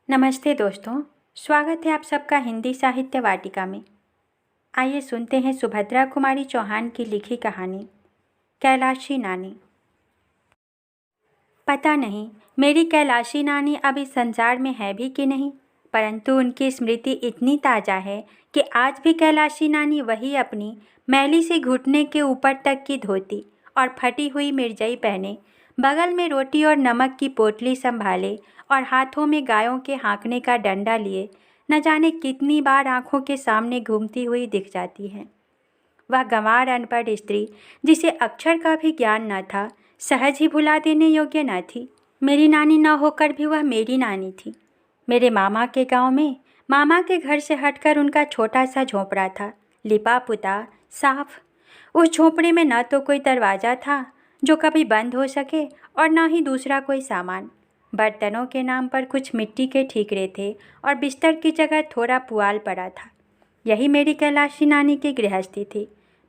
नमस्ते दोस्तों, स्वागत है आप सबका हिंदी साहित्य वाटिका में। आइए सुनते हैं सुभद्रा कुमारी चौहान की लिखी कहानी कैलाशी नानी। पता नहीं मेरी कैलाशी नानी अब इस संसार में है भी कि नहीं, परंतु उनकी स्मृति इतनी ताज़ा है कि आज भी कैलाशी नानी वही अपनी मैली सी घुटने के ऊपर तक की धोती और फटी हुई मिर्जई पहने, बगल में रोटी और नमक की पोटली संभाले और हाथों में गायों के हाँकने का डंडा लिए न जाने कितनी बार आंखों के सामने घूमती हुई दिख जाती है। वह गंवार अनपढ़ स्त्री जिसे अक्षर का भी ज्ञान न था, सहज ही भुला देने योग्य न थी। मेरी नानी न होकर भी वह मेरी नानी थी। मेरे मामा के गांव में मामा के घर से हटकर उनका छोटा सा झोंपड़ा था, लिपा पुता साफ। उस झोंपड़े में न तो कोई दरवाज़ा था जो कभी बंद हो सके और न ही दूसरा कोई सामान। बर्तनों के नाम पर कुछ मिट्टी के ठीकरे थे और बिस्तर की जगह थोड़ा पुआल पड़ा था। यही मेरी कैलाशी नानी की गृहस्थी थी।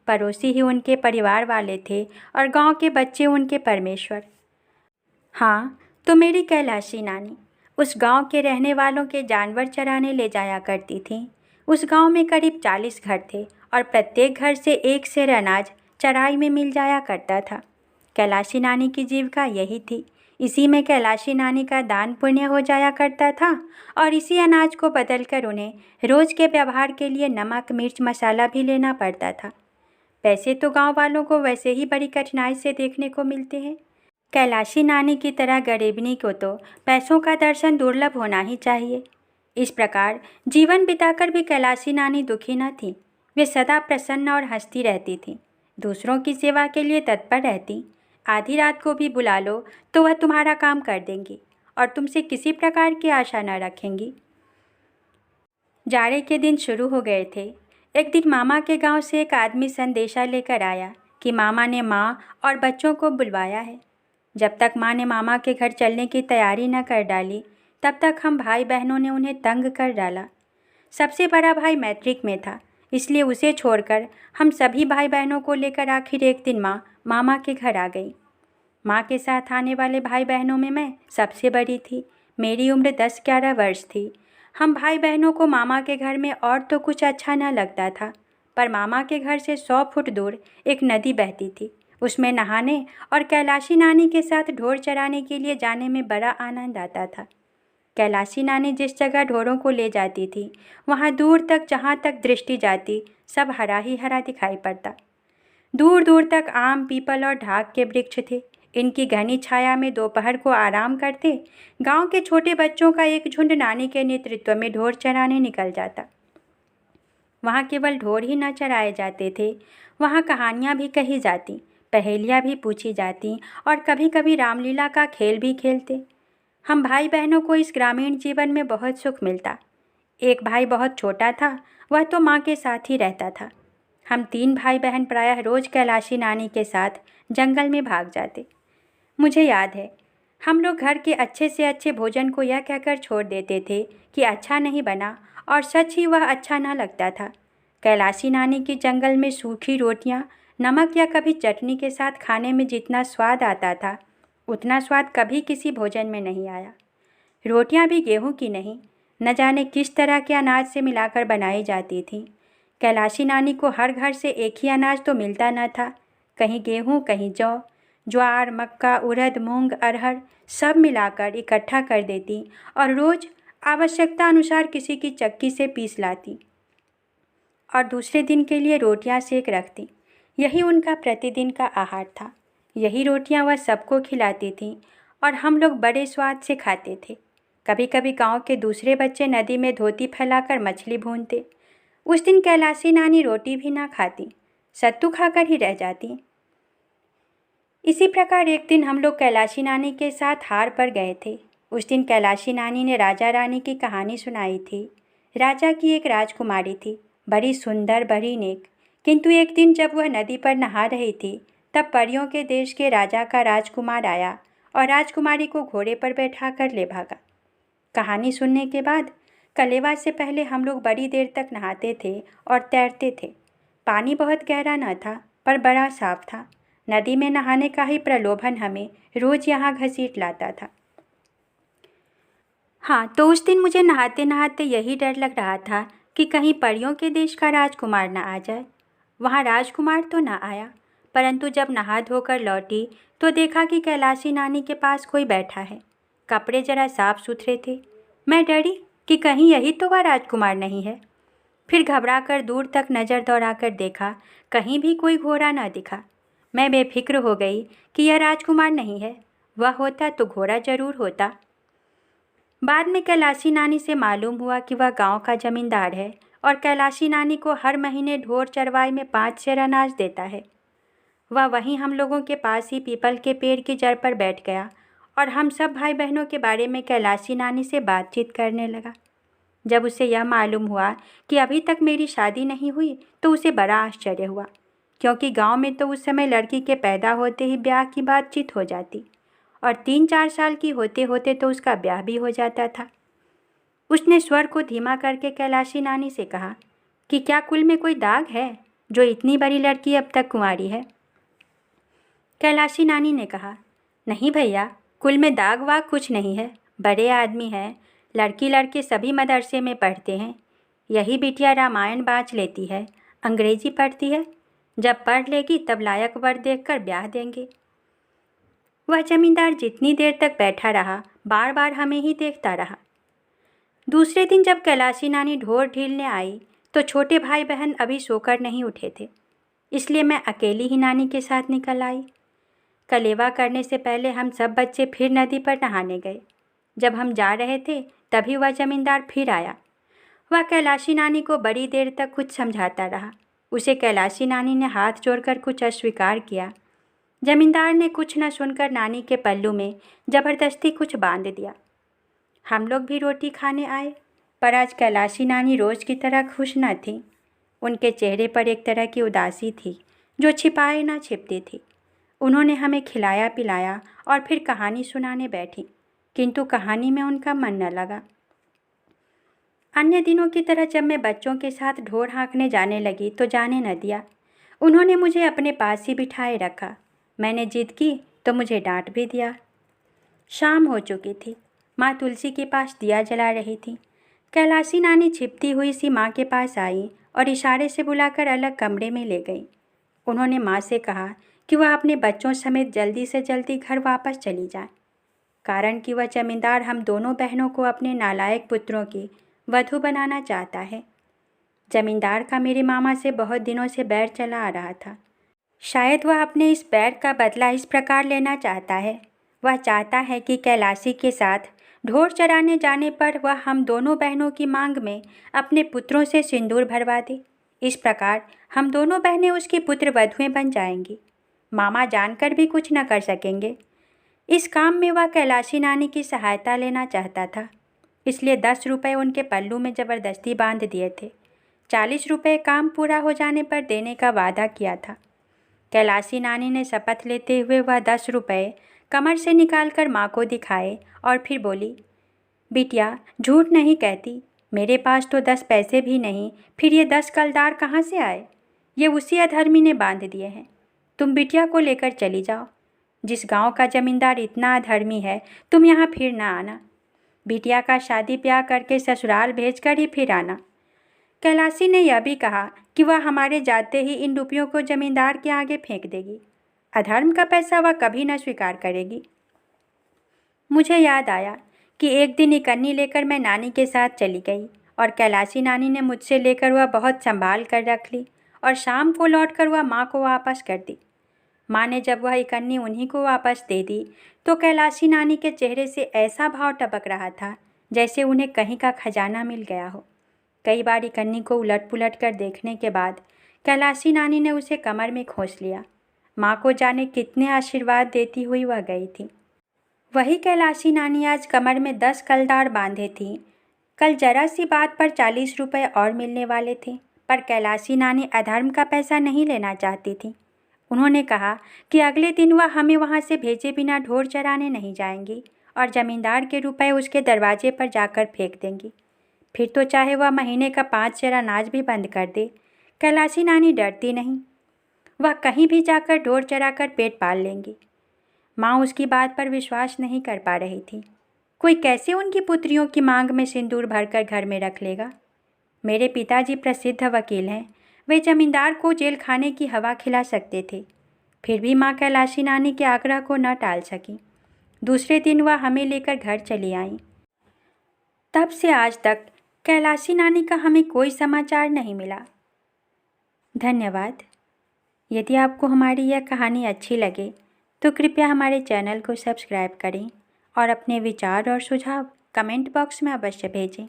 पड़ोसी ही उनके परिवार वाले थे और गांव के बच्चे उनके परमेश्वर। हाँ, तो मेरी कैलाशी नानी उस गांव के रहने वालों के जानवर चराने ले जाया करती थी। उस गांव में करीब 40 घर थे और प्रत्येक घर से एक सेर अनाज चराई में मिल जाया करता था। कैलाशी नानी की जीविका यही थी। इसी में कैलाशी नानी का दान पुण्य हो जाया करता था और इसी अनाज को बदलकर उन्हें रोज़ के व्यवहार के लिए नमक मिर्च मसाला भी लेना पड़ता था। पैसे तो गांव वालों को वैसे ही बड़ी कठिनाई से देखने को मिलते हैं। कैलाशी नानी की तरह गरीबनी को तो पैसों का दर्शन दुर्लभ होना ही चाहिए। इस प्रकार जीवन बिताकर भी कैलाशी नानी दुखी न थी। वे सदा प्रसन्न और हंसती रहती थी। दूसरों की सेवा के लिए तत्पर रहती। आधी रात को भी बुला लो तो वह तुम्हारा काम कर देंगी और तुमसे किसी प्रकार की आशा न रखेंगी। जाड़े के दिन शुरू हो गए थे। एक दिन मामा के गांव से एक आदमी संदेशा लेकर आया कि मामा ने माँ और बच्चों को बुलवाया है। जब तक माँ ने मामा के घर चलने की तैयारी न कर डाली, तब तक हम भाई बहनों ने उन्हें तंग कर डाला। सबसे बड़ा भाई मैट्रिक में था, इसलिए उसे छोड़कर हम सभी भाई बहनों को लेकर आखिर एक दिन माँ मामा के घर आ गई। माँ के साथ आने वाले भाई बहनों में मैं सबसे बड़ी थी। मेरी उम्र 10-11 वर्ष थी। हम भाई बहनों को मामा के घर में और तो कुछ अच्छा न लगता था, पर मामा के घर से 100 फुट दूर एक नदी बहती थी। उसमें नहाने और कैलाशी नानी के साथ ढोर चराने के लिए जाने में बड़ा आनंद आता था। कैलाशी नानी जिस जगह ढोरों को ले जाती थी, वहाँ दूर तक जहाँ तक दृष्टि जाती सब हरा ही हरा दिखाई पड़ता। दूर दूर तक आम पीपल और ढाक के वृक्ष थे। इनकी घनी छाया में दोपहर को आराम करते गांव के छोटे बच्चों का एक झुंड नानी के नेतृत्व में ढोर चराने निकल जाता। वहाँ केवल ढोर ही न चराए जाते थे, वहाँ कहानियाँ भी कही जाती, पहेलियाँ भी पूछी जाती और कभी कभी रामलीला का खेल भी खेलते। हम भाई बहनों को इस ग्रामीण जीवन में बहुत सुख मिलता। एक भाई बहुत छोटा था, वह तो माँ के साथ ही रहता था। हम 3 भाई बहन प्रायः रोज़ कैलाशी नानी के साथ जंगल में भाग जाते। मुझे याद है, हम लोग घर के अच्छे से अच्छे भोजन को यह कहकर छोड़ देते थे कि अच्छा नहीं बना, और सच ही वह अच्छा न लगता था। कैलाशी नानी की जंगल में सूखी रोटियां नमक या कभी चटनी के साथ खाने में जितना स्वाद आता था, उतना स्वाद कभी किसी भोजन में नहीं आया। रोटियां भी गेहूं की नहीं, न जाने किस तरह के अनाज से मिलाकर बनाई जाती थीं। कैलाशी नानी को हर घर से एक ही अनाज तो मिलता न था, कहीं गेहूं कहीं जौ, ज्वार मक्का उड़द मूंग अरहर सब मिलाकर इकट्ठा कर देती और रोज़ आवश्यकता अनुसार किसी की चक्की से पीस लाती और दूसरे दिन के लिए रोटियां सेक रखती। यही उनका प्रतिदिन का आहार था। यही रोटियां वह सबको खिलाती थीं और हम लोग बड़े स्वाद से खाते थे। कभी कभी गांव के दूसरे बच्चे नदी में धोती फैलाकर मछली भूनते। उस दिन कैलाशी नानी रोटी भी ना खाती, सत्तू खाकर ही रह जाती। इसी प्रकार एक दिन हम लोग कैलाशी नानी के साथ हार पर गए थे। उस दिन कैलाशी नानी ने राजा रानी की कहानी सुनाई थी। राजा की एक राजकुमारी थी, बड़ी सुंदर बड़ी नेक। किंतु एक दिन जब वह नदी पर नहा रही थी, तब परियों के देश के राजा का राजकुमार आया और राजकुमारी को घोड़े पर बैठा कर ले भागा। कहानी सुनने के बाद कलेवा से पहले हम लोग बड़ी देर तक नहाते थे और तैरते थे। पानी बहुत गहरा न था, पर बड़ा साफ था। नदी में नहाने का ही प्रलोभन हमें रोज यहाँ घसीट लाता था। हाँ, तो उस दिन मुझे नहाते नहाते यही डर लग रहा था कि कहीं परियों के देश का राजकुमार न आ जाए। वहाँ राजकुमार तो न आया, परंतु जब नहा धोकर लौटी तो देखा कि कैलाशी नानी के पास कोई बैठा है। कपड़े जरा साफ सुथरे थे। मैं डरी कि कहीं यही तो वह राजकुमार नहीं है। फिर घबराकर दूर तक नज़र दौड़ाकर देखा, कहीं भी कोई घोड़ा न दिखा। मैं बेफिक्र हो गई कि यह राजकुमार नहीं है, वह होता तो घोड़ा जरूर होता। बाद में कैलाशी नानी से मालूम हुआ कि वह गांव का जमींदार है और कैलाशी नानी को हर महीने ढोर चरवाई में 5 सेर अनाज देता है। वह वहीं हम लोगों के पास ही पीपल के पेड़ की जड़ पर बैठ गया और हम सब भाई बहनों के बारे में कैलाशी नानी से बातचीत करने लगा। जब उसे यह मालूम हुआ कि अभी तक मेरी शादी नहीं हुई तो उसे बड़ा आश्चर्य हुआ, क्योंकि गांव में तो उस समय लड़की के पैदा होते ही ब्याह की बातचीत हो जाती और 3-4 साल की होते होते तो उसका ब्याह भी हो जाता था। उसने स्वर को धीमा करके कैलाशी नानी से कहा कि क्या कुल में कोई दाग है जो इतनी बड़ी लड़की अब तक कुंवारी है। कैलाशी नानी ने कहा, नहीं भैया, कुल में दाग वाग कुछ नहीं है, बड़े आदमी हैं, लड़की लड़के सभी मदरसे में पढ़ते हैं। यही बिटिया रामायण बाँच लेती है, अंग्रेजी पढ़ती है, जब पढ़ लेगी तब लायक वर देखकर ब्याह देंगे। वह जमींदार जितनी देर तक बैठा रहा बार बार हमें ही देखता रहा। दूसरे दिन जब कैलाशी नानी ढोर ढीलने आई तो छोटे भाई बहन अभी सोकर नहीं उठे थे, इसलिए मैं अकेली ही नानी के साथ निकल आई। कलेवा करने से पहले हम सब बच्चे फिर नदी पर नहाने गए। जब हम जा रहे थे तभी वह जमींदार फिर आया। वह कैलाशी नानी को बड़ी देर तक कुछ समझाता रहा। उसे कैलाशी नानी ने हाथ जोड़कर कुछ अस्वीकार किया। जमींदार ने कुछ न सुनकर नानी के पल्लू में ज़बरदस्ती कुछ बांध दिया। हम लोग भी रोटी खाने आए, पर आज कैलाशी नानी रोज़ की तरह खुश न थी। उनके चेहरे पर एक तरह की उदासी थी जो छिपाए ना छिपती थी। उन्होंने हमें खिलाया पिलाया और फिर कहानी सुनाने बैठी, किंतु कहानी में उनका मन न लगा। अन्य दिनों की तरह जब मैं बच्चों के साथ ढोर हाँकने जाने लगी तो जाने न दिया। उन्होंने मुझे अपने पास ही बिठाए रखा। मैंने जिद की तो मुझे डांट भी दिया। शाम हो चुकी थी। माँ तुलसी के पास दिया जला रही थी। कैलाशी नानी छिपती हुई सी माँ के पास आई और इशारे से बुलाकर अलग कमरे में ले गई। उन्होंने माँ से कहा कि वह अपने बच्चों समेत जल्दी से जल्दी घर वापस चली जाए, कारण कि वह जमींदार हम दोनों बहनों को अपने नालायक पुत्रों की वधू बनाना चाहता है। जमींदार का मेरे मामा से बहुत दिनों से बैर चला आ रहा था। शायद वह अपने इस बैर का बदला इस प्रकार लेना चाहता है। वह चाहता है कि कैलाशी के साथ ढोर चराने जाने पर वह हम दोनों बहनों की मांग में अपने पुत्रों से सिंदूर भरवा दे। इस प्रकार हम दोनों बहनें उसकी पुत्र वधुएं बन जाएंगी। मामा जानकर भी कुछ न कर सकेंगे। इस काम में वह कैलाशी नानी की सहायता लेना चाहता था, इसलिए 10 रुपये उनके पल्लू में ज़बरदस्ती बांध दिए थे। 40 रुपये काम पूरा हो जाने पर देने का वादा किया था। कैलाशी नानी ने शपथ लेते हुए वह 10 रुपये कमर से निकालकर माँ को दिखाए और फिर बोली, बिटिया झूठ नहीं कहती, मेरे पास तो 10 पैसे भी नहीं, फिर ये 10 कलदार कहाँ से आए? ये उसी अधर्मी ने बांध दिए हैं। तुम बिटिया को लेकर चली जाओ। जिस गांव का जमींदार इतना अधर्मी है, तुम यहाँ फिर ना आना। बिटिया का शादी ब्याह करके ससुराल भेजकर ही फिर आना। कैलाशी ने यह भी कहा कि वह हमारे जाते ही इन रुपयों को जमींदार के आगे फेंक देगी। अधर्म का पैसा वह कभी न स्वीकार करेगी। मुझे याद आया कि एक दिन इकन्नी लेकर मैं नानी के साथ चली गई और कैलाशी नानी ने मुझसे लेकर वह बहुत संभाल कर रख ली और शाम को लौटकर वह माँ को वापस कर दी। माँ ने जब वह इकन्नी उन्हीं को वापस दे दी तो कैलाशी नानी के चेहरे से ऐसा भाव टपक रहा था जैसे उन्हें कहीं का खजाना मिल गया हो। कई बार इकन्नी को उलट पुलट कर देखने के बाद कैलाशी नानी ने उसे कमर में खोस लिया। माँ को जाने कितने आशीर्वाद देती हुई वह गई थी। वही कैलाशी नानी आज कमर में 10 कलदार बांधे थी। कल जरा सी बात पर 40 रुपये और मिलने वाले थे, पर कैलाशी नानी अधर्म का पैसा नहीं लेना चाहती थी। उन्होंने कहा कि अगले दिन वह हमें वहाँ से भेजे बिना ढोर चराने नहीं जाएंगी और जमींदार के रुपए उसके दरवाजे पर जाकर फेंक देंगी। फिर तो चाहे वह महीने का 5 सेर अनाज भी बंद कर दे, कैलाशी नानी डरती नहीं। वह कहीं भी जाकर ढोर चराकर पेट पाल लेंगी। माँ उसकी बात पर विश्वास नहीं कर पा रही थी। कोई कैसे उनकी पुत्रियों की मांग में सिंदूर भरकर घर में रख लेगा। मेरे पिताजी प्रसिद्ध वकील हैं, वे जमींदार को जेल खाने की हवा खिला सकते थे। फिर भी माँ कैलाशी नानी के आग्रह को न टाल सकी। दूसरे दिन वह हमें लेकर घर चली आईं। तब से आज तक कैलाशी नानी का हमें कोई समाचार नहीं मिला। धन्यवाद। यदि आपको हमारी यह कहानी अच्छी लगे तो कृपया हमारे चैनल को सब्सक्राइब करें और अपने विचार और सुझाव कमेंट बॉक्स में अवश्य भेजें।